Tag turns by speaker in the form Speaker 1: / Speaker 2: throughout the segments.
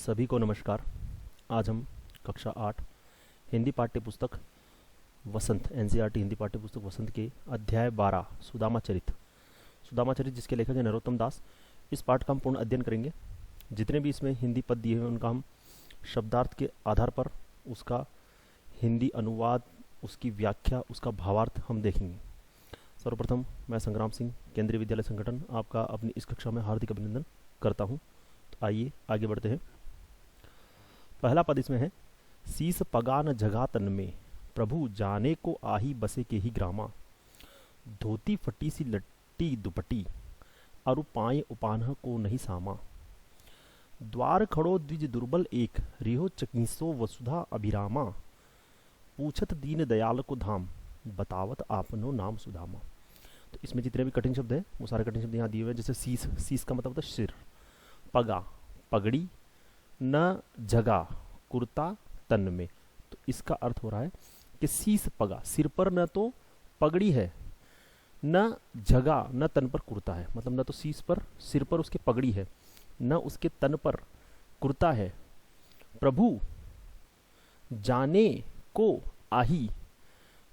Speaker 1: सभी को नमस्कार। आज हम कक्षा 8 हिंदी पाठ्य पुस्तक वसंत एनसीईआरटी हिंदी पाठ्य पुस्तक वसंत के अध्याय 12 सुदामा चरित जिसके लेखक हैं नरोत्तम दास, इस पाठ का हम पूर्ण अध्ययन करेंगे। जितने भी इसमें हिंदी पद दिए हुए उनका हम शब्दार्थ के आधार पर उसका हिंदी अनुवाद, उसकी व्याख्या, उसका भावार्थ हम देखेंगे। सर्वप्रथम मैं संग्राम सिंह, केंद्रीय विद्यालय संगठन, आपका अपनी इस कक्षा में हार्दिक अभिनंदन करता हूँ। तो आइए आगे बढ़ते हैं। पहला पद इसमें है, शीस पगा न जगा तन में, प्रभु जाने को आही बसे के ही ग्रामा। धोती फटी सी लट्टी दुपटी, अरु पाए उपान्ह को नहीं सामा। द्वार खड़ो द्विज दुर्बल एक, रिहो चकीसो वसुधा अभिरामा। पूछत दीन दयाल को धाम, बतावत आपनो नाम सुदामा। तो इसमें जितने भी कठिन शब्द हैं वो सारे कठिन शब्द यहाँ दिए हुए हैं। जैसे शीस का मतलब होता है सिर, पगा पगड़ी, न जगा कुर्ता तन में। तो इसका अर्थ हो रहा है कि शीस पगा, सिर पर न तो पगड़ी है, न जगा न तन पर कुर्ता है। मतलब न तो शीस पर, सिर पर उसके पगड़ी है, न उसके तन पर कुर्ता है। प्रभु जाने को आही,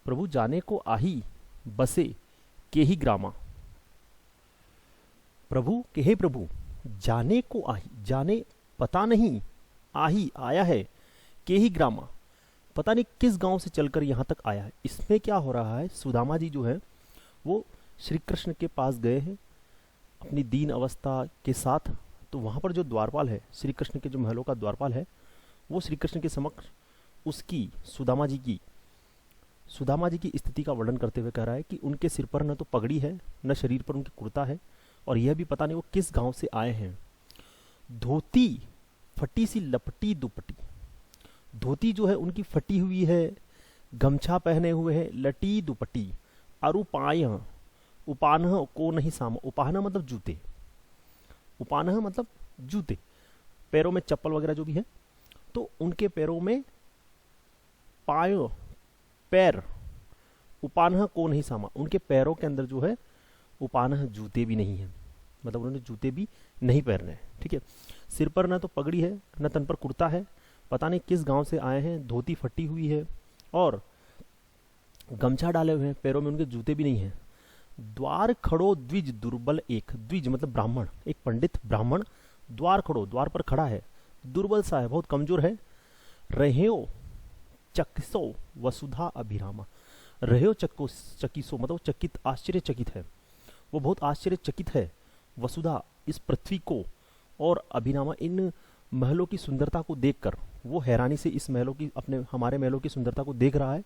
Speaker 1: प्रभु जाने को आही बसे के ही ग्रामा। प्रभु के हे प्रभु जाने को आही, जाने पता नहीं, आही आया है, के ही ग्रामा पता नहीं किस गांव से चलकर यहाँ तक आया है। इसमें क्या हो रहा है, सुदामा जी जो है वो श्री कृष्ण के पास गए हैं अपनी दीन अवस्था के साथ। तो वहाँ पर जो द्वारपाल है, श्री कृष्ण के जो महलों का द्वारपाल है, वो श्री कृष्ण के समक्ष उसकी सुदामा जी की स्थिति का वर्णन करते हुए कह रहा है कि उनके सिर पर न तो पगड़ी है, न शरीर पर उनकी कुर्ता है, और यह भी पता नहीं वो किस गांव से आए हैं। धोती फटी सी लपटी दुपटी, धोती जो है उनकी फटी हुई है, गमछा पहने हुए है, लटी दुपटी, अरुपाय उपान्ह को नहीं सामा। उपान्ह मतलब जूते, उपान्ह मतलब जूते, पैरों में चप्पल वगैरह जो भी है, तो उनके पैरों में पायो पैर, उपान्ह को नहीं सामा, उनके पैरों के अंदर जो है उपान्ह जूते भी नहीं है, मतलब उन्होंने जूते भी नहीं पहने हैं। ठीक है, सिर पर न तो पगड़ी है, न तन पर कुर्ता है, पता नहीं किस गांव से आए हैं, धोती फटी हुई है और गमछा डाले हुए हैं, पैरों में उनके जूते भी नहीं है। द्वार खड़ो द्विज दुर्बल एक, द्विज मतलब ब्राह्मण, एक पंडित ब्राह्मण द्वार खड़ो, द्वार पर खड़ा है, दुर्बल सा है, बहुत कमजोर है। रह्यो चकिसो वसुधा अभिरामा, रह्यो चकिसो मतलब चकित, आश्चर्यचकित है, वो बहुत आश्चर्यचकित है, वसुधा इस पृथ्वी को, और अभिरामा इन महलों की सुंदरता को देखकर वो हैरानी से इस महलों की, अपने हमारे महलों की सुंदरता को देख रहा है।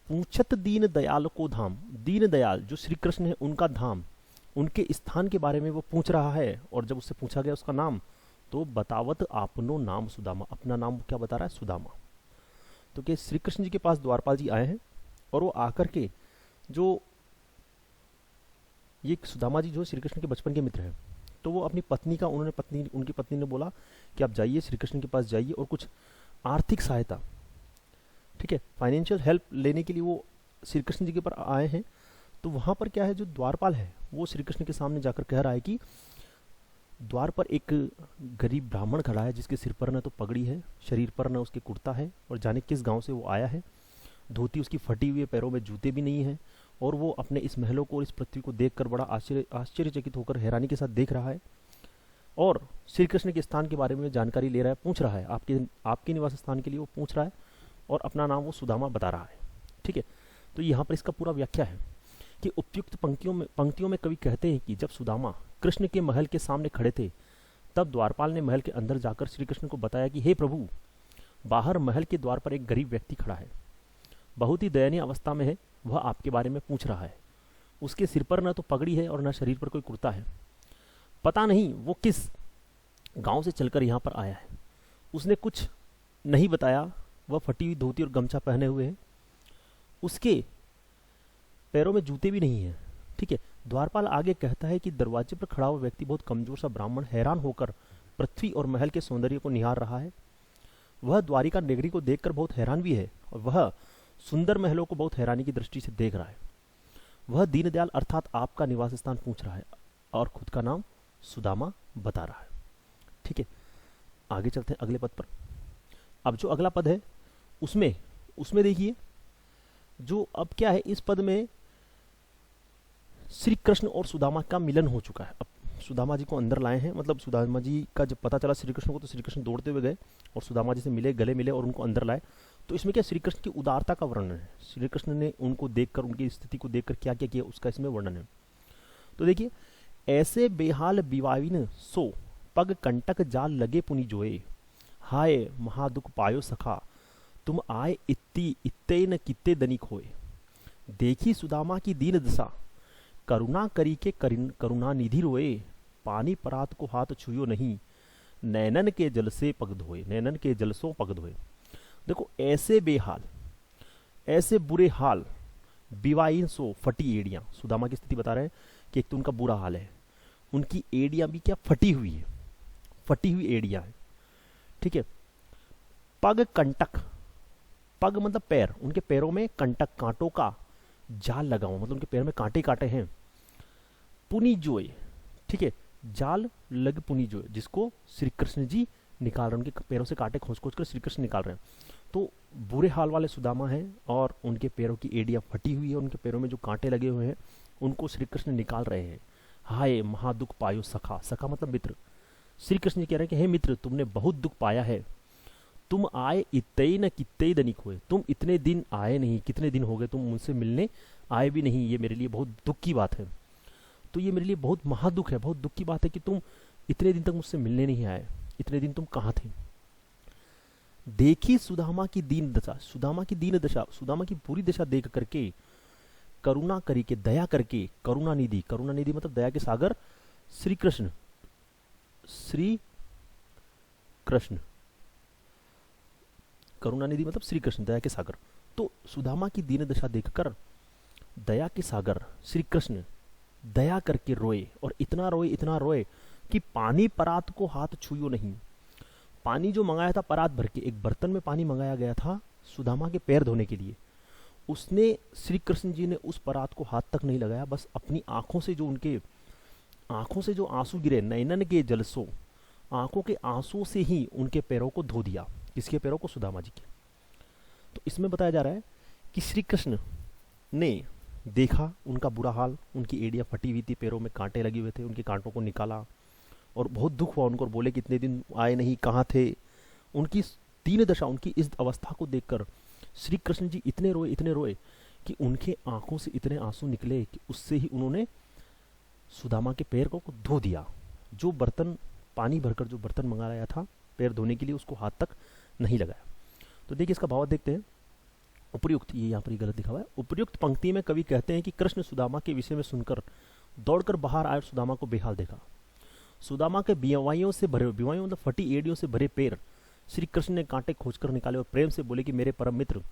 Speaker 1: पूछत दीन दयाल को धाम, दीन दयाल जो श्री कृष्ण है उनका धाम, उनके स्थान के बारे में वो पूछ रहा है। और जब उससे पूछा गया उसका नाम, तो बतावत आपनो नाम सुदामा, अपना नाम क्या बता रहा है, सुदामा। तो कि श्री कृष्ण जी के पास द्वारपाल जी आए हैं और वो आकर के, जो ये सुदामा जी जो श्री कृष्ण के बचपन के मित्र हैं, तो वो अपनी पत्नी का, उनकी पत्नी ने बोला कि आप जाइए श्री कृष्ण के पास जाइए और कुछ आर्थिक सहायता, ठीक है, फाइनेंशियल हेल्प लेने के लिए वो श्री कृष्ण जी के पास आए हैं। तो वहाँ पर क्या है, जो द्वारपाल है वो श्री कृष्ण के सामने जाकर कह रहा है कि द्वार पर एक गरीब ब्राह्मण खड़ा है जिसके सिर पर न तो पगड़ी है, शरीर पर न उसके कुर्ता है, और जाने किस गांव से वो आया है, धोती उसकी फटी हुई है, पैरों में जूते भी नहीं है, और वो अपने इस महलों को और इस पृथ्वी को देखकर बड़ा आश्चर्यचकित होकर हैरानी के साथ देख रहा है, और श्री कृष्ण के स्थान के बारे में जानकारी ले रहा है, पूछ रहा है, आपके निवास स्थान के लिए वो पूछ रहा है, और अपना नाम वो सुदामा बता रहा है। ठीक है, तो यहाँ पर इसका पूरा व्याख्या है कि उपयुक्त पंक्तियों में कवि कहते हैं कि जब सुदामा कृष्ण के महल के सामने खड़े थे, तब द्वारपाल ने महल के अंदर जाकर श्री कृष्ण को बताया कि हे प्रभु, बाहर महल के द्वार पर एक गरीब व्यक्ति खड़ा है, बहुत ही दयनीय अवस्था में है, वह आपके बारे में पूछ रहा है। उसके सिर पर न तो पगड़ी है और न शरीर पर कोई कुर्ता है, पता नहीं वो किस गांव से चलकर यहाँ पर आया है, उसने कुछ नहीं बताया, वह फटी हुई धोती और गमछा पहने हुए है, उसके पैरों में जूते भी नहीं है। ठीक है, द्वारपाल आगे कहता है कि दरवाजे पर खड़ा हुआ व्यक्ति बहुत कमजोर सा ब्राह्मण हैरान होकर पृथ्वी और महल के सौंदर्य को निहार रहा है। वह द्वारिका नगरी को देखकर बहुत हैरान भी है, और वह सुंदर महलों को बहुत हैरानी की दृष्टि से देख रहा है। वह दीनदयाल अर्थात आपका निवास स्थान पूछ रहा है और खुद का नाम सुदामा बता रहा है। ठीक है, आगे चलते हैं अगले पद पर। अब जो अगला पद है उसमें उसमें देखिए, जो अब क्या है, इस पद में श्री कृष्ण और सुदामा का मिलन हो चुका है। अब सुदामा जी को अंदर लाए हैं, मतलब सुदामा जी का जब पता चला श्री कृष्ण को, तो श्री कृष्ण दौड़ते हुए गए और सुदामा जी से मिले, गले मिले और उनको अंदर लाए। तो इसमें क्या श्री कृष्ण की उदारता का वर्णन है, श्री कृष्ण ने उनको देखकर, उनकी स्थिति को देखकर क्या क्या किया उसका इसमें वर्णन है। तो देखिए, ऐसे बेहाल बिवाविन सो पग कंटक जाल लगे पुनि जोए, हाय महादुख पायो सखा तुम आए इत्ती इत्ते न कित्ते दनिक होए। देखी सुदामा की दीन दशा करुणा करी के करुणा निधि रोए, पानी परात को हाथ छुयो नहीं, नैनन के जल से पग धोए, नैनन के जल सो पग धोए। देखो, ऐसे बेहाल, ऐसे बुरे हाल, बिवाइन सो फटी एड़ियां, सुदामा की स्थिति बता रहे हैं कि एक तो उनका बुरा हाल है, उनकी एड़ियां भी क्या फटी हुई है, फटी हुई एड़ियां हैं, ठीक है। पग कंटक, पग मतलब पैर, उनके पैरों में कंटक, कांटों का जाल लगा हुआ, मतलब उनके पैर में कांटे काटे हैं। पुनि जोए, ठीक है, जाल लग पुनि जोए, जिसको श्री कृष्ण जी निकाल रहे हैं, उनके पैरों से कांटे खोज खोज कर श्री कृष्ण निकाल रहे हैं। तो बुरे हाल वाले सुदामा हैं और उनके पैरों की एड़ियां फटी हुई है, उनके पैरों में जो कांटे लगे हुए हैं उनको श्री कृष्ण निकाल रहे हैं। हाय महादुख पायो सखा, सखा मतलब मित्र। श्री कृष्ण जी कह रहे हैं कि हे मित्र, तुमने बहुत दुख पाया है, तुम आए इतई न कितई दनिक हुए, तुम इतने दिन आए नहीं, कितने दिन हो गए तुम मुझसे मिलने आए भी नहीं, ये मेरे लिए बहुत दुख की बात है। तो ये मेरे लिए बहुत महादुख है, बहुत दुख की बात है कि तुम इतने दिन तक मुझसे मिलने नहीं आए, इतने दिन तुम कहाँ थे। देखी सुदामा की दीन दशा, सुदामा की दीन दशा, सुदामा की पूरी दशा देख करके करुणा करी के, दया करके, करुणा निधि, करुणा निधि मतलब दया के सागर श्री कृष्ण, श्री कृष्ण, करुणा निधि मतलब श्री कृष्ण, दया के सागर। तो सुदामा की दीन दशा देखकर दया के सागर श्री कृष्ण दया करके रोए, और इतना रोए, इतना रोए कि पानी परात को हाथ छुयो नहीं। पानी जो मंगाया था परात भर के, एक बर्तन में पानी मंगाया गया था सुदामा के पैर धोने के लिए, उसने श्री कृष्ण जी ने उस परात को हाथ तक नहीं लगाया, बस अपनी आंखों से जो उनके आंखों से जो आंसू गिरे, नैनन के जलसो, आंखों के आंसू से ही उनके पैरों को धो दिया। किसके पैरों को? सुदामा जी के। तो इसमें बताया जा रहा है कि श्री कृष्ण ने देखा उनका बुरा हाल, उनकी एड़ियां फटी हुई थी, पैरों में कांटे लगे हुए थे, उनके कांटों को निकाला और बहुत दुख हुआ उनको, और बोले कितने दिन आए नहीं, कहाँ थे। उनकी दीन दशा, उनकी इस अवस्था को देखकर श्री कृष्ण जी इतने रोए कि उनके आंखों से इतने आंसू निकले कि उससे ही उन्होंने सुदामा के पैर को धो दिया। जो बर्तन पानी भरकर जो बर्तन मंगाया था पैर धोने के लिए, उसको हाथ तक नहीं लगाया। तो देखिए इसका भाव देखते हैं। उपर्युक्त, ये यहाँ पर गलत लिखा हुआ है, उपर्युक्त पंक्ति में कवि कहते हैं कि कृष्ण सुदामा के विषय में सुनकर दौड़कर बाहर आए और सुदामा को बेहाल देखा। सुदामा के बिवाइयों से भरे, बिवाइयों मतलब फटी एड़ियों से भरे पैर श्री कृष्ण ने कांटे खोजकर निकाले और प्रेम से बोले कि मेरे परम मित्र,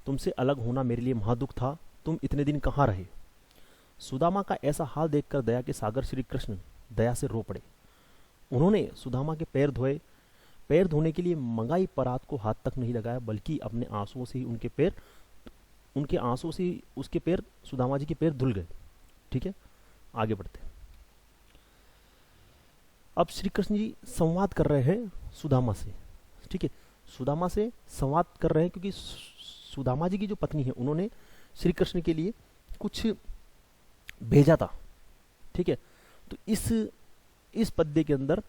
Speaker 1: तुमसे अलग होना मेरे लिए महादुख था, तुम इतने दिन कहाँ रहे। सुदामा का ऐसा हाल देखकर दया के सागर श्री कृष्ण दया से रो पड़े। उन्होंने सुदामा के पैर धोए, पैर धोने के लिए मंगाई परात को हाथ तक नहीं लगाया, बल्कि अपने आंसुओं से ही उनके आंसुओं से उसके पैर, सुदामा जी के पैर धुल गए। ठीक है, आगे बढ़ते हैं। अब श्री कृष्ण जी संवाद कर रहे हैं सुदामा से। ठीक है, सुदामा से संवाद कर रहे हैं क्योंकि सुदामा जी की जो पत्नी है उन्होंने श्री कृष्ण के लिए कुछ भेजा था। ठीक है, तो इस पद्य के अंदर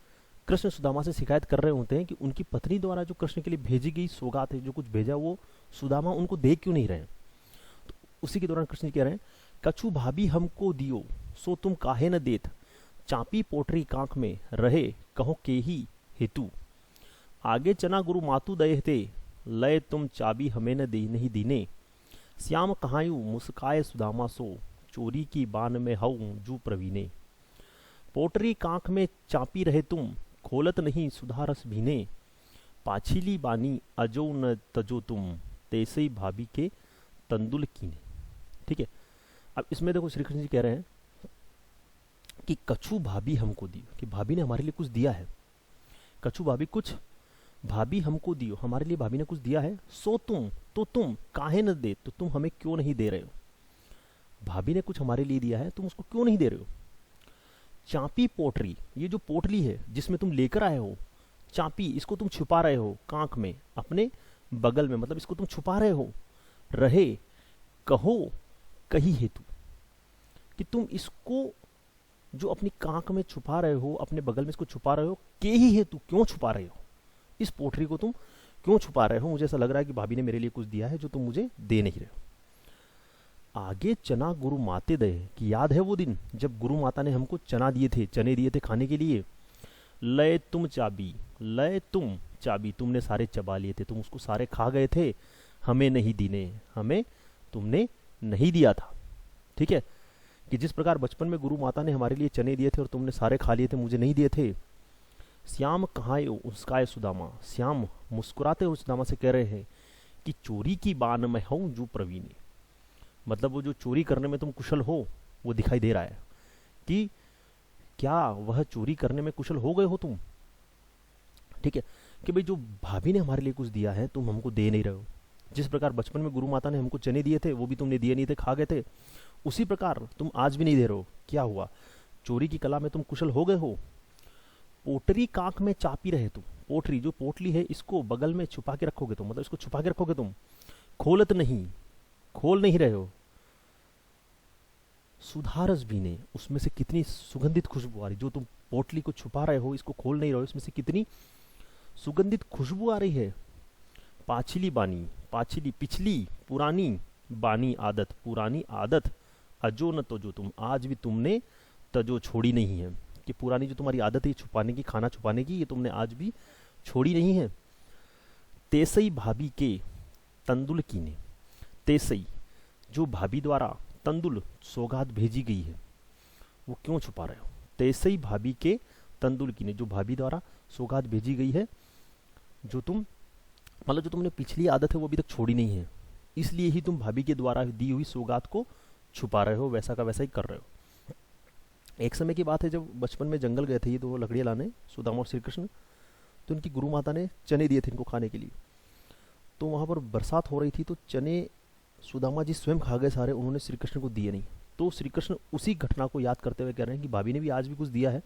Speaker 1: कृष्ण सुदामा से शिकायत कर रहे होते हैं कि उनकी पत्नी द्वारा जो कृष्ण के लिए भेजी गई सौगात है, जो कुछ भेजा, वो सुदामा उनको दे क्यों नहीं रहे। तो उसी के दौरान कृष्ण जी कह रहे हैं, कछु भाभी हमको दियो सो तुम काहे न देत, चापी पोटरी कांख में रहे कहो के ही हेतु, आगे चना गुरु मातु दये ते, लय तुम चाबी हमें न दे नहीं दीने, श्याम कहायु मुस्काए सुदामा सो, चोरी की बान में हऊं जू प्रवीणे, पोटरी कांख में चापी रहे तुम, खोलत नहीं सुधा रस भीने, पाछीली बानी अजो न तजो तुम, तैसे भाभी के तंदुल कीने। ठीक है, अब इसमें देखो श्री कृष्ण जी कह रहे हैं कि कछु भाभी हमको दियो, कि भाभी ने हमारे लिए कुछ दिया है। कछु भाभी, कुछ भाभी हमको दियो, हमारे लिए भाभी ने कुछ दिया है। सो तुम, तो तुम काहे न दे, तो तुम हमें क्यों नहीं दे रहे हो। भाभी ने कुछ हमारे लिए दिया है, तुम उसको क्यों नहीं दे रहे हो। चापी पोटरी, ये जो पोटली है जिसमें तुम लेकर आए हो, चापी, इसको तुम छुपा रहे हो कांख में, अपने बगल में, मतलब इसको तुम छुपा रहे हो। रहे, कहो, कही हेतु, कि तुम इसको जो अपनी कांख में छुपा रहे हो, अपने बगल में इसको छुपा रहे हो, के ही हेतु, क्यों छुपा रहे हो, इस पोटरी को तुम क्यों छुपा रहे हो? मुझे ऐसा लग रहा है कि भाभी ने मेरे लिए कुछ दिया है जो तुम मुझे दे नहीं रहे हो। आगे चना गुरु माते दे, कि याद है वो दिन जब गुरु माता ने हमको चना दिए थे, चने दिए थे खाने के लिए। लय तुम चाबी, लय तुम चाबी, तुमने सारे चबा लिए थे, तुम उसको सारे खा गए थे, हमें नहीं दीने, हमें तुमने नहीं दिया था। ठीक है, कि जिस प्रकार बचपन में गुरु माता ने हमारे लिए चने दिए थे और तुमने सारे खा लिए थे, मुझे नहीं दिए थे। श्याम कहाए उसकाए सुदामा, श्याम मुस्कुराते हुए सुदामा से कह रहे हैं कि चोरी की बान में हूं जो प्रवीणी, मतलब वो जो चोरी करने में तुम कुशल हो वो दिखाई दे रहा है, कि क्या वह चोरी करने में कुशल हो गए हो तुम। ठीक है, कि भाई जो भाभी ने हमारे लिए कुछ दिया है तुम हमको दे नहीं रहे हो। जिस प्रकार बचपन में गुरु माता ने हमको चने दिए थे वो भी तुमने दिए नहीं थे, खा गए थे, उसी प्रकार तुम आज भी नहीं दे रहे हो। क्या हुआ, चोरी की कला में तुम कुशल हो गए हो। पोटरी कांख में चापी रहे तुम, पोटरी जो पोटली है इसको बगल में छुपा के रखोगे तुम, मतलब इसको छुपा के रखोगे तुम, खोलत नहीं, खोल नहीं रहे हो। सुधारस भी ने, उसमें से कितनी सुगंधित खुशबू आ रही, जो तुम पोटली को छुपा रहे हो, इसको खोल नहीं रहे हो, इसमें से कितनी सुगंधित खुशबू आ रही है। पाछिली बानी, पाछिली पिछली, पुरानी, बानी आदत, पुरानी आदत, अजो न तो, जो तुम आज भी तुमने तजो छोड़ी नहीं है, कि पुरानी जो तुम्हारी आदत है छुपाने की, खाना छुपाने की, ये तुमने आज भी छोड़ी नहीं है। तेसई भाभी के तंदुल कीने, तेसई जो भाभी द्वारा तंदुल सौगात भेजी गई है वो क्यों छुपा रहे हो। तेसई भाभी के तंदुल कीने, जो भाभी द्वारा सौगात भेजी गई है, जो तुम मतलब जो तुमने पिछली आदत है वो अभी तक छोड़ी नहीं है, इसलिए ही तुम भाभी के द्वारा दी हुई सौगात को छुपा रहे हो, वैसा का वैसा ही कर रहे हो। एक समय की बात है जब बचपन में जंगल गए थे ये दो लकड़ियाँ लाने, सुदामा और श्री कृष्ण, तो उनकी गुरु माता ने चने दिए थे इनको खाने के लिए। तो वहाँ पर बरसात हो रही थी, तो चने सुदामा जी स्वयं खा गए सारे, उन्होंने श्री कृष्ण को दिए नहीं। तो श्री कृष्ण उसी घटना को याद करते हुए कह रहे हैं कि भाभी ने भी आज भी कुछ दिया है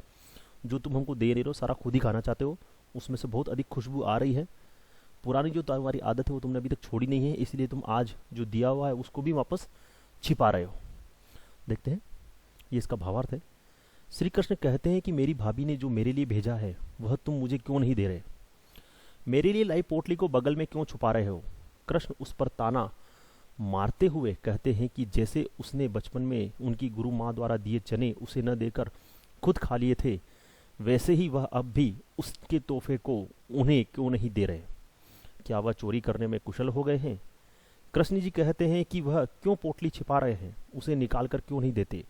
Speaker 1: जो तुम हमको दे नहीं रहे हो, सारा खुद ही खाना चाहते हो, उसमें से बहुत अधिक खुशबू आ रही है। पुरानी जो तुम्हारी आदत है वो तुमने अभी तक छोड़ी नहीं है, इसलिए तुम आज जो दिया हुआ है उसको भी वापस छिपा रहे हो। देखते हैं ये इसका भावार्थ है। श्री कृष्ण कहते हैं कि मेरी भाभी ने जो मेरे लिए भेजा है वह तुम मुझे क्यों नहीं दे रहे, मेरे लिए लाई पोटली को बगल में क्यों छुपा रहे हो। कृष्ण उस पर ताना मारते हुए कहते हैं कि जैसे उसने बचपन में उनकी गुरु माँ द्वारा दिए चने उसे न देकर खुद खा लिए थे, वैसे ही वह अब भी उसके तोहफे को उन्हें क्यों नहीं दे रहे। क्या वह चोरी करने में कुशल हो गए हैं। कृष्ण जी कहते हैं कि वह क्यों पोटली छिपा रहे हैं, उसे निकाल कर क्यों नहीं देते,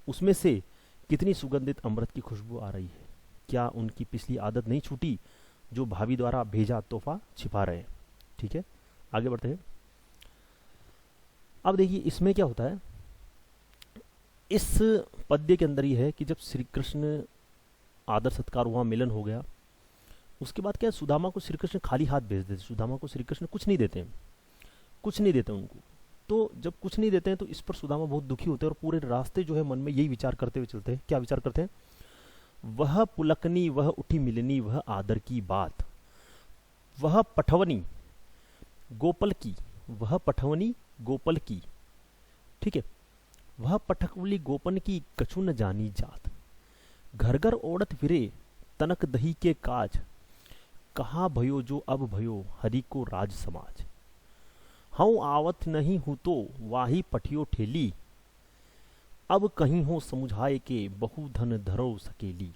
Speaker 1: उसमें से कितनी सुगंधित अमृत की खुशबू आ रही है। क्या उनकी पिछली आदत नहीं छूटी जो भाभी द्वारा भेजा तोहफा छिपा रहे हैं। ठीक है, आगे बढ़ते हैं। अब देखिए इसमें क्या होता है, इस पद्य के अंदर ही है कि जब श्री कृष्ण आदर सत्कार हुआ, मिलन हो गया, उसके बाद क्या है, सुदामा को श्री कृष्ण खाली हाथ भेज देते, सुदामा को श्री कृष्ण कुछ नहीं देते हैं, कुछ नहीं देते उनको। तो जब कुछ नहीं देते हैं तो इस पर सुदामा बहुत दुखी होते हैं और पूरे रास्ते जो है मन में यही विचार करते हुए चलते हैं। क्या विचार करते हैं, वह पुलकनी वह उठी मिलनी वह आदर की बात, वह पठवनी गोपल की, वह पठवनी गोपल की, ठीक है, वह पठकवली गोपन की कछु न जानी जात, घर घर ओढ़त फिरे तनक दही के काज, कहा भयो जो अब भयो हरि को राज समाज, हूँ आवत नहीं हूँ तो वाही पठियो ठेली, अब कहीं हो समुझाए के बहु धन धरो सकेली।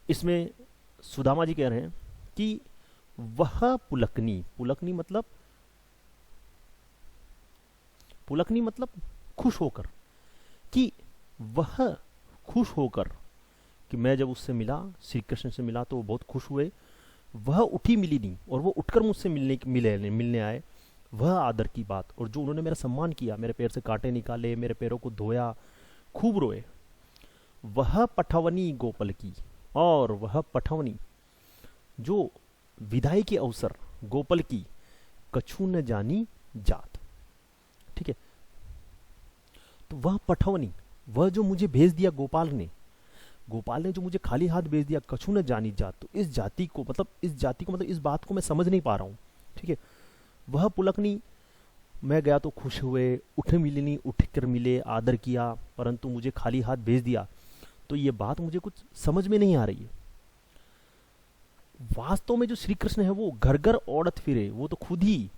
Speaker 1: इसमें सुदामा जी कह रहे हैं कि वह पुलकनी, पुलकनी मतलब, पुलकनी मतलब खुश होकर, कि वह खुश होकर, कि मैं जब उससे मिला, श्री कृष्ण से मिला तो वो बहुत खुश हुए, वह उठी मिली नहीं और वो उठकर मुझसे मिलने आए, वह आदर की बात, और जो उन्होंने मेरा सम्मान किया, मेरे पैर से कांटे निकाले, मेरे पैरों को धोया, खूब रोए, वह पठवनी गोपल की, और वह पठवनी जो विदाई के अवसर गोपल की, कछु न जानी जात, ठीक है। तो वह पठवनी, वह जो मुझे भेज दिया गोपाल ने, गोपाल ने जो मुझे खाली हाथ भेज दिया, कछु न जानी जात, तो इस जाति को मतलब इस बात को मैं समझ नहीं पा रहा हूँ। ठीक है, वह पुलकनी, मैं गया तो खुश हुए, उठ मिलनी उठ कर मिले, आदर किया, परंतु मुझे खाली हाथ भेज दिया, तो ये बात मुझे कुछ समझ में नहीं आ रही है। वास्तव में जो श्री कृष्ण है वो घर घर औड़त फिरे, वो तो खुद ही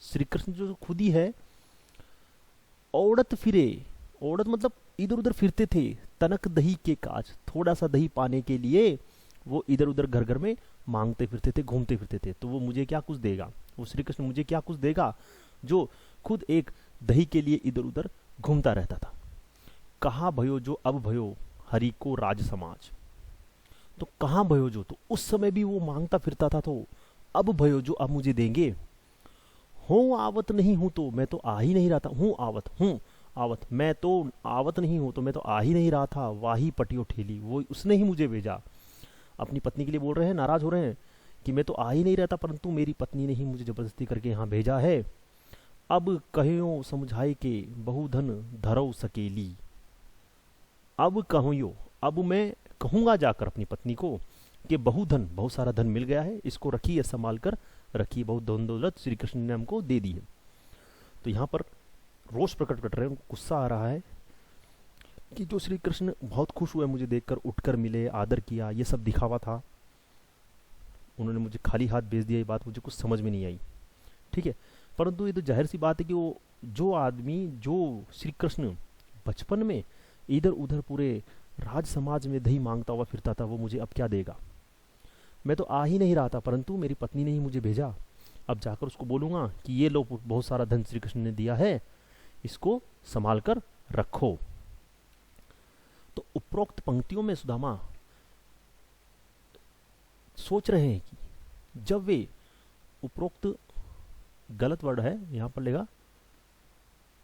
Speaker 1: श्री कृष्ण जो खुद ही है औड़त फिरे। औड़त मतलब इधर उधर फिरते थे, तनक दही के काज, थोड़ा सा दही पाने के लिए वो इधर उधर घर घर में मांगते फिरते थे, घूमते फिरते थे। तो वो मुझे क्या कुछ देगा, वो श्री कृष्ण मुझे क्या कुछ देगा जो खुद एक दही के लिए इधर उधर घूमता रहता था। कहाँ भयो जो अब भयो हरि को राज समाज, तो कहाँ भयो जो, तो उस समय भी वो मांगता फिरता था, तो अब भयो जो अब मुझे देंगे। हूँ आवत नहीं हूं तो मैं तो आ ही नहीं रहा था, हूँ आवत मैं तो आवत नहीं हूं तो मैं तो आ ही नहीं रहा था, वाही पटियो ठेली, वो उसने ही मुझे भेजा। अपनी पत्नी के लिए बोल रहे हैं, नाराज हो रहे हैं कि मैं तो आ ही नहीं रहता, परंतु मेरी पत्नी ने ही मुझे जबरदस्ती करके यहाँ भेजा है। अब कहो समझाए के बहुधन धरौ सकेली, अब कहो, अब मैं कहूंगा जाकर अपनी पत्नी को कि बहुधन, बहुत सारा धन मिल गया है, इसको रखिए, संभाल कर रखिए, बहुत धन दौलत श्री कृष्ण ने हमको दे दी है। तो यहाँ पर रोष प्रकट कर रहे हैं, उनको गुस्सा आ रहा है कि जो श्री कृष्ण बहुत खुश हुए मुझे देखकर, उठकर मिले, आदर किया, ये सब दिखावा था, उन्होंने मुझे खाली हाथ भेज दिया, ये बात मुझे कुछ समझ में नहीं आई। ठीक है, परंतु ये तो जाहिर सी बात है कि वो जो आदमी, जो श्री कृष्ण बचपन में इधर उधर पूरे राज समाज में दही मांगता हुआ फिरता था, वो मुझे अब क्या देगा। मैं तो आ ही नहीं रहा था, परंतु मेरी पत्नी ने ही मुझे भेजा। अब जाकर उसको बोलूंगा कि ये लो, बहुत सारा धन श्री कृष्ण ने दिया है, इसको संभाल कर रखो। तो उपरोक्त पंक्तियों में सुदामा सोच रहे हैं कि जब वे उपरोक्त, गलत वर्ड है यहां पर, लेगा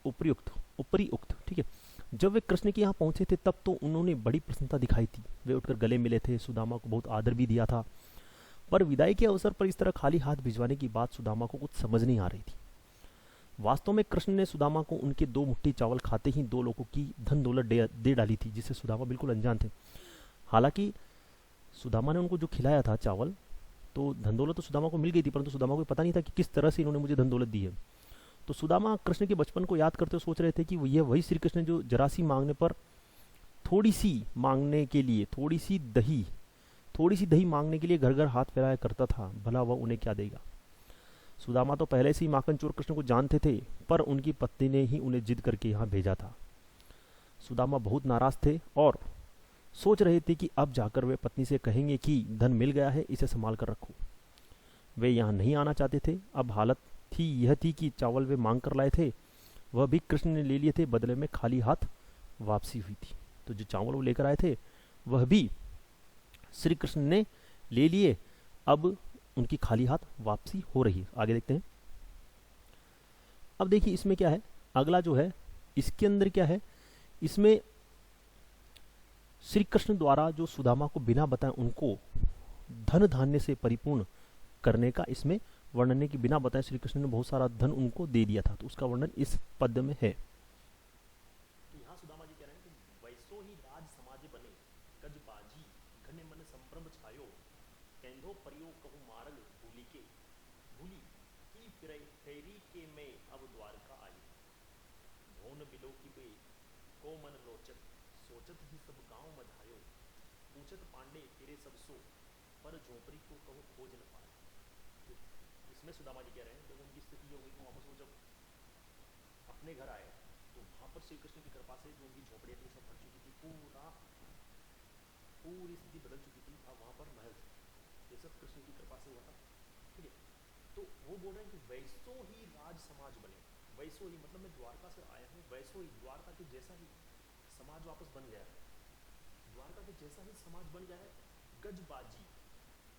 Speaker 1: उपयुक्त, ऊपरी उक्त, ठीक है, जब वे कृष्ण के यहाँ पहुंचे थे तब तो उन्होंने बड़ी प्रसन्नता दिखाई थी, वे उठकर गले मिले थे, सुदामा को बहुत आदर भी दिया था। पर विदाई के अवसर पर इस तरह खाली हाथ भिजवाने की बात सुदामा को कुछ समझ नहीं आ रही थी। वास्तव में कृष्ण ने सुदामा को उनके 2 मुट्ठी चावल खाते ही 2 लोगों की धन दौलत दे डाली थी, जिससे सुदामा बिल्कुल अनजान थे। हालांकि सुदामा ने उनको जो खिलाया था चावल, तो धन दौलत तो सुदामा को मिल गई थी, परंतु सुदामा को पता नहीं था कि किस तरह से इन्होंने मुझे धन दौलत दी है। तो सुदामा कृष्ण के बचपन को याद करते हुए सोच रहे थे कि ये वही श्री कृष्ण जो जरा सी मांगने पर, थोड़ी सी मांगने के लिए, थोड़ी सी दही मांगने के लिए घर घर हाथ फैलाया करता था, भला वह उन्हें क्या देगा। सुदामा तो पहले से ही माखन चोर कृष्ण को जानते थे, पर उनकी पत्नी ने ही उन्हें जिद करके यहाँ भेजा था। सुदामा बहुत नाराज थे और सोच रहे थे कि अब जाकर वे पत्नी से कहेंगे कि धन मिल गया है, इसे संभाल कर रखो। वे यहाँ नहीं आना चाहते थे। अब हालत थी यह थी कि चावल वे मांग कर लाए थे, वह भी कृष्ण ने ले लिए थे, बदले में खाली हाथ वापसी हुई थी। तो जो चावल वो लेकर आए थे वह भी श्री कृष्ण ने ले लिए, अब उनकी खाली हाथ वापसी हो रही है। आगे देखते हैं। अब देखिए इसमें क्या है, अगला जो है इसके अंदर क्या है, इसमें श्री कृष्ण द्वारा जो सुदामा को बिना बताए उनको धन धान्य से परिपूर्ण करने का इसमें वर्णन है कि बिना बताए श्री कृष्ण ने बहुत सारा धन उनको दे दिया था, तो उसका वर्णन इस पद्य में है। तो यहाँ सुदामा जी कह रहे हैं कि वैसो ही राज समाज बने, गज बाजी घने मन संभ्रम छायो, केंधो परियो कहु मार्ग भूली की फेरी के में अब द्वारका आई, भौन बिलो की बे को मन लोचत, सोचत ही सब गांव मधायो, पूछत पांडे तेरे सब सो, पर झोपड़ी को कहु खोज न पाए। इसमें सुदामा जी कह रहे हैं जब उनकी स्थिति हो गई, तो वापस वो जब अपने घर आए तो वहां पर श्री कृष्ण की कृपा से जो उनकी झोपड़ी थी सब भर चुकी थी, पूरी स्थिति बदल चुकी थी। अब वहां पर महल थे, ये सब कृष्ण की कृपा से हुआ था। ठीक है, तो वो बोल रहे हैं कि वैसो ही राज समाज बने, वैसो ही मतलब मैं द्वारका से आया हूँ, वैसो ही द्वारका के जैसा ही समाज वापस बन गया है, द्वारका के जैसा ही समाज बन गया है। गजबाजी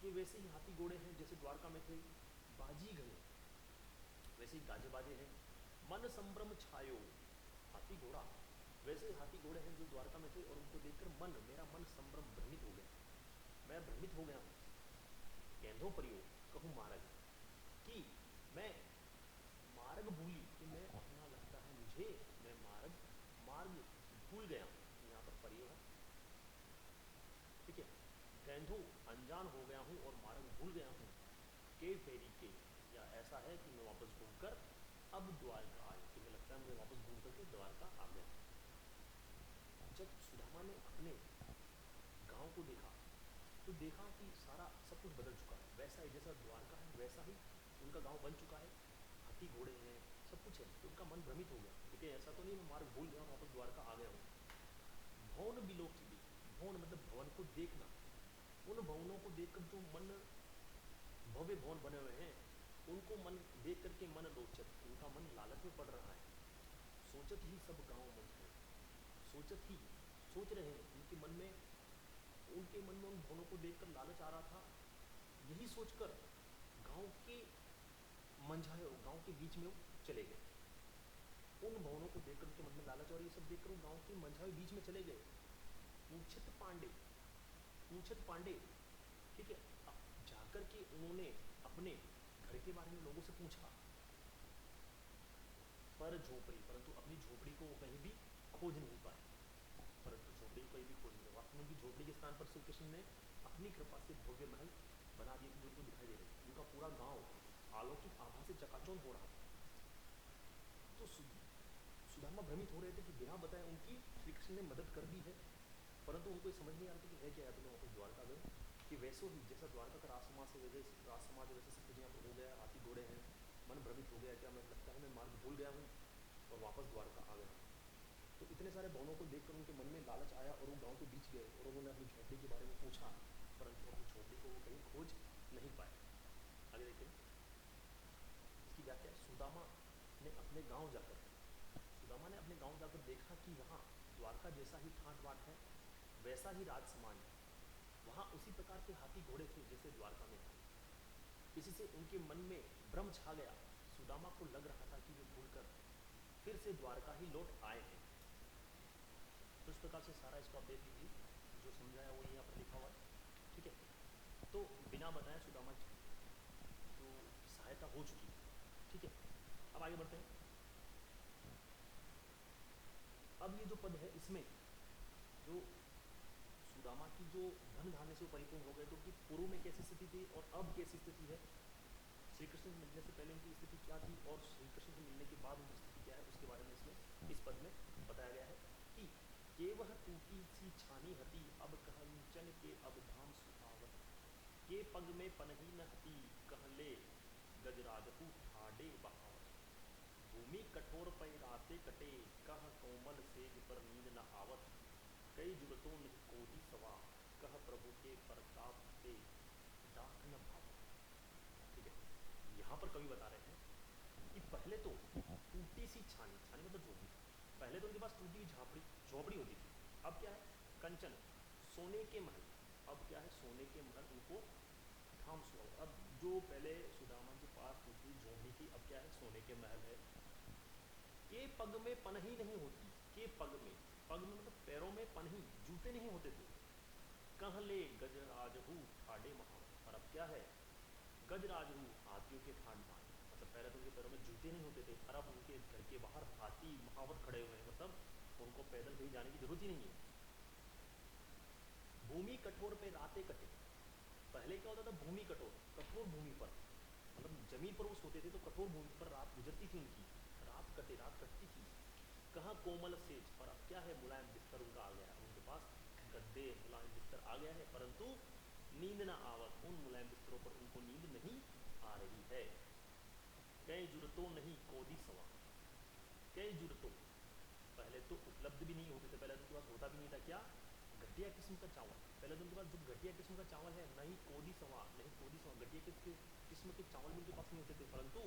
Speaker 1: के वैसे ही हाथी घोड़े हैं जैसे द्वारका में थे, बाजी घने वैसे ही गाजे बाजे हैं, मन संभ्रम छायो, हाथी घोड़ा वैसे ही हाथी घोड़े हैं जो द्वारका में थे, और उनको देखकर मेरा मन संभ्रम भ्रमित हो गया, मैं भ्रमित हो गया। केंधो परियो कहूँ मार्ग, कि मैं मार्ग भूली, कि मैं अपना लगता है मुझे, मैं मार्ग भूल गया। यहाँ पर परियो है, कैंधू अनजान हो गया हूँ और मार्ग भूल गया हूँ, के फेरी के, या ऐसा है कि मैं वापस घूमकर अब द्वारका आया, कि मैं लगता है मैं वापस घूम करके द्वारका आ गया। जब सुदामा ने अपने गांव को देखा तो देखा कि सारा सब कुछ बदल चुका है, वैसा ही जैसा द्वारका है वैसा ही उनका गांव बन चुका है, हाथी घोड़े हैं, सब कुछ है। तो उनका मन भ्रमित हो गया, ठीक है, ऐसा तो नहीं मैं मार्ग भूल गया और वापस द्वारका आ गया हूँ। भवन बिलोकी, भवन मतलब भवन को देखना, उन भवनों को देखकर जो मन भव्य भवन बने हुए हैं उनको मन देख करके मन रोचत, उनका मन लालच में पड़ रहा है। सोचत ही सब गांव मच गए, सोचत ही सोच रहे हैं, उनके मन में उन भवनों को देखकर लालच आ रहा था। यही सोचकर गांव के मंझाए गांव के बीच में वो चले गए। उन भवनों को देखकर उनके मन में लालच और ये सब देखकर वो गांव के मंझाए बीच में चले गए। पूछत पांडे, पूछत पांडे, ठीक है, जाकर के उन्होंने अपने घर के बारे में लोगों से पूछा, पर झोपड़ी, परंतु अपनी झोपड़ी को वो कहीं भी खोज नहीं पाए, परंतु झोपड़ी को कहीं भी खोज नहीं। वास्तव में उनकी झोपड़ी के स्थान पर श्री कृष्ण ने अपनी कृपा से भव्य महल बना दिए थे जो उनको दिखाई दे रहे थे। उनका पूरा गांव अलौकिक आभा से चकाचौंध हो रहा था। तो सुदामा भ्रमित हो रहे थे कि बिना बताए उनकी श्री कृष्ण ने मदद कर दी है, परंतु उनको ये समझ नहीं आ रहा था कि है क्या है। तो मैं वापस द्वारका गए कि वैसे ही जैसा द्वारका का राज समाज है वैसे सब कुछ यहाँ पर हो गया, हाथी घोड़े हैं, मन भ्रमित हो गया, क्या मैं लगता है मैं मार्ग भूल गया हूँ और वापस द्वारका आ गया। तो इतने सारे भवनों को देखकर उनके मन में लालच आया और वो गांव के बीच गए और उन्होंने अपनी झोपड़ी के बारे में पूछा, परंतु अपनी झोपड़ी को वो कहीं खोज नहीं पाए। आगे देखते हैं इसकी व्याख्या। सुदामा ने अपने गांव जाकर देखा कि वहाँ द्वारका जैसा ही ठाट बाट है, वैसा ही राज समान है, वहाँ उसी प्रकार के हाथी घोड़े थे जैसे द्वारका में थे। इससे उनके मन में भ्रम छा गया। सुदामा को लग रहा था कि वे भूलकर फिर से द्वारका ही लौट आए हैं। तो इस प्रकार से सारा इसको आप देख लीजिए, जो समझाया वो यहाँ पर लिखा हुआ है, ठीक है। तो बिना बताए सुदामा की जो सहायता हो चुकी है, ठीक है। अब आगे बढ़ते हैं। अब ये जो पद है इसमें जो सुदामा की जो धन धान्य से परिपूर्ण हो गए, तो उनकी पूर्व में कैसी स्थिति थी और अब कैसी स्थिति है, श्री कृष्ण से मिलने से पहले उनकी स्थिति क्या थी और श्री कृष्ण से मिलने के बाद उनकी स्थिति क्या है, उसके बारे में इसमें इस पद में बताया गया है कि केवह टूटी सी छानी हती, अब कहंचन के अब धाम सुहावत, के पग में पनही न हती, कहले गजराजहू ठाडे बहावत, भूमि कठोर पै राते कटे, कह कोमल सेज पर नींद न आवत, कई जुगतों नहीं कोहि सवा, कह प्रभु के प्रताप ते दाख न भाव। ठीक है, यहाँ पर कवि बता रहे हैं कि पहले तो टूटी सी छानी, छानी मतलब झोपड़ी, पहले तो उनके पास टूटी हुई झोपड़ी होती थी। अब क्या है, कंचन सोने के महल, अब क्या है सोने के महल उनको धाम सुहा। अब जो पहले सुदामा के पास टूटी झोपड़ी थी अब क्या है सोने के महल है। के पग में पनही नहीं होती, के पग में मतलब पैरों में पनही जूते नहीं होते थे। कहले गजराजहू ठाडे महाव, और अब क्या है गजराजहू हाथियों के ठाट बाट, मतलब पहले तो उनके पैरों में जूते नहीं होते थे और अब उनके घर के बाहर हाथी महावत खड़े हुए हैं, मतलब उनको पैदल कहीं जाने की जरूरत ही नहीं है। भूमि कठोर पे रातें कटे, पहले क्या होता था भूमि कठोर, कठोर भूमि पर मतलब जमीन पर वो सोते थे तो कठोर भूमि पर रात गुजरती थी उनकी, रात कटती थी। कहाँ कोमल सेज, और अब क्या है मुलायम बिस्तर उनका आ गया है, उनके पास गद्दे मुलायम बिस्तर आ गया है, परंतु नींद ना आवत, उन मुलायम बिस्तरों पर उनको नींद नहीं आ रही है। कई जुरतों नहीं कोदी सवा, कई जुरतों, पहले तो उपलब्ध भी नहीं होते थे, पहले तो उनके पास होता भी नहीं था क्या, घटिया किस्म का चावल, पहले तो उनके पास जो घटिया किस्म का चावल है, नहीं कोदी सवा, नहीं कोदी सवा, घटिया किस्म के चावल भी उनके पास नहीं होते थे, परंतु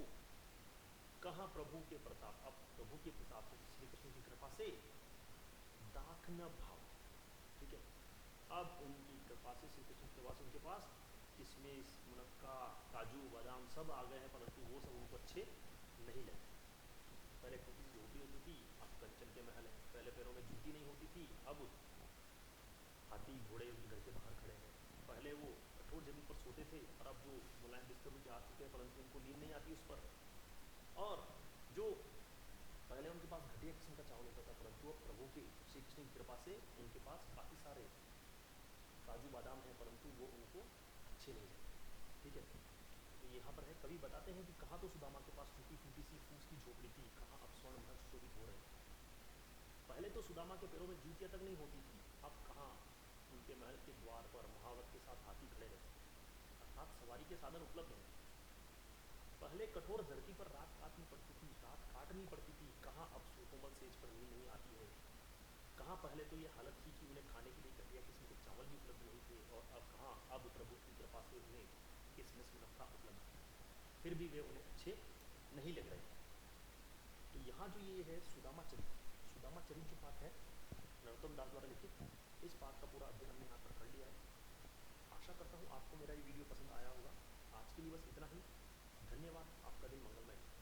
Speaker 1: कहाँ प्रभु के प्रताप, अब प्रभु के प्रताप से श्री कृष्ण की कृपा से दाख न भाव, ठीक है, अब उनकी कृपा से श्री कृष्ण की कृपा से उनके पास किशमिश मुनक्का काजू बादाम सब आ गए हैं, परंतु वो सब उनको अच्छे नहीं लगे। पहले टूटी सी झोपड़ी होती थी, अब कंचन के महल है, पहले पैरों में जूती नहीं होती थी, अब हाथी घोड़े उनके घर के बाहर खड़े हैं, पहले वो कठोर जमीन पर सोते थे और अब जो मुलायम बिस्तर उनके आ चुके हैं परंतु उनको नींद नहीं आती उस पर, और जो पहले उनके पास घटिया किस्म का चावल होता था परंतु अब प्रभु की श्री कृष्ण की कृपा से उनके पास काफ़ी काजू बादाम हैं परंतु वो उनको अच्छे नहीं लगते। ठीक है, तो यहाँ पर है, कवि बताते हैं कि कहाँ तो सुदामा के पास टूटी फूटी सी फूस की झोपड़ी थी, कहाँ अब स्वर्ण महल सुशोभित हो रहे हैं। पहले तो सुदामा के पैरों में जूतियाँ तक नहीं होती थी, अब कहाँ उनके महल के द्वार पर महावत के साथ हाथी खड़े रहते हैं, अर्थात सवारी के साधन उपलब्ध हैं। पहले कठोर धरती पर रात काटनी पड़ती थी, कहाँ अब सुकोमल सेज पर नींद नहीं आती है। कहाँ पहले तो ये हालत थी कि उन्हें खाने के लिए कटिया किस्म के चावल भी उपलब्ध नहीं थे, और अब कहाँ अब प्रभु की कृपा से उन्हें किसमिस मुनक्का उपलब्ध है, फिर भी वे उन्हें अच्छे नहीं लग रहे। तो यहाँ जो ये है सुदामा चरित जो पाठ है नरोत्तम दास द्वारा लिखित, इस पाठ का पूरा अध्ययन हमने यहाँ पर कर लिया है। आशा करता हूँ आपको मेरा ये वीडियो पसंद आया होगा। आज के लिए बस इतना ही। धन्यवाद। आपका दिन मंगलमय हो।